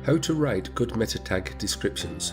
How to write good meta tag descriptions.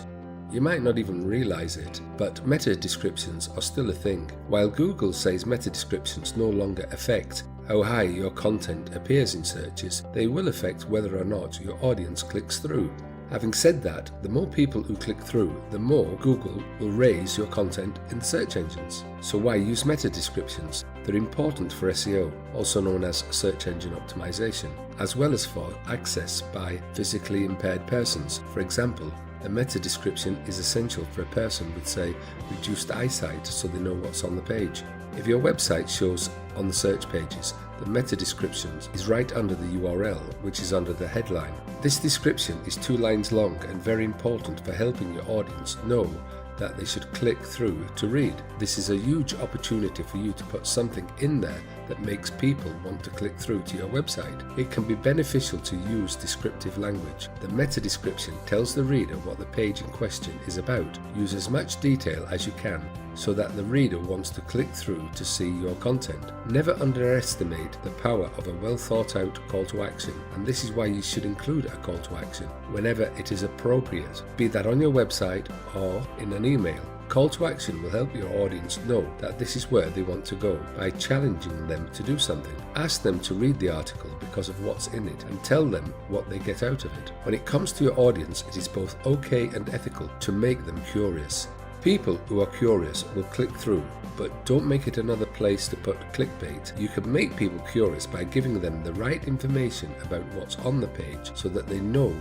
You might not even realize it, but meta descriptions are still a thing. While Google says meta descriptions no longer affect how high your content appears in searches, they will affect whether or not your audience clicks through. Having said that, the more people who click through, the more Google will raise your content in the search engines. So why use meta descriptions? They're important for SEO, also known as search engine optimization, as well as for access by physically impaired persons. For example, a meta description is essential for a person with, say, reduced eyesight so they know what's on the page. If your website shows on the search pages, the meta description is right under the URL, which is under the headline. This description is 2 lines long and very important for helping your audience know that they should click through to read. This is a huge opportunity for you to put something in there that makes people want to click through to your website. It can be beneficial to use descriptive language. The meta description tells the reader what the page in question is about. Use as much detail as you can so that the reader wants to click through to see your content. Never underestimate the power of a well thought out call to action, and this is why you should include a call to action whenever it is appropriate, be that on your website or in an email. Call to action will help your audience know that this is where they want to go by challenging them to do something. Ask them to read the article because of what's in it and tell them what they get out of it. When it comes to your audience, it is both okay and ethical to make them curious. People who are curious will click through, but don't make it another place to put clickbait. You can make people curious by giving them the right information about what's on the page so that they know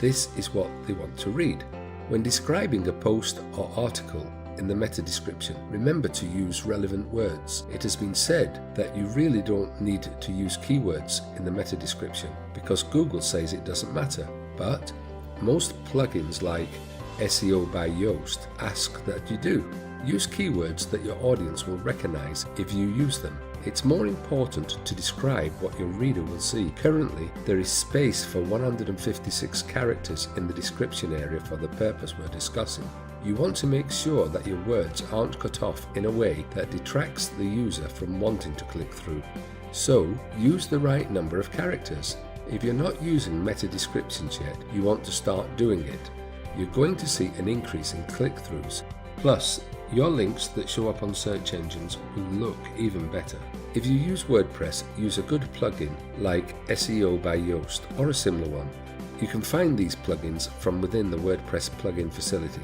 this is what they want to read. When describing a post or article in the meta description, remember to use relevant words. It has been said that you really don't need to use keywords in the meta description because Google says it doesn't matter. But most plugins like SEO by Yoast ask that you do. Use keywords that your audience will recognize if you use them. It's more important to describe what your reader will see. Currently, there is space for 156 characters in the description area for the purpose we're discussing. You want to make sure that your words aren't cut off in a way that detracts the user from wanting to click through. So, use the right number of characters. If you're not using meta descriptions yet, you want to start doing it. You're going to see an increase in click-throughs. Plus, your links that show up on search engines will look even better. If you use WordPress, use a good plugin like SEO by Yoast or a similar one. You can find these plugins from within the WordPress plugin facility.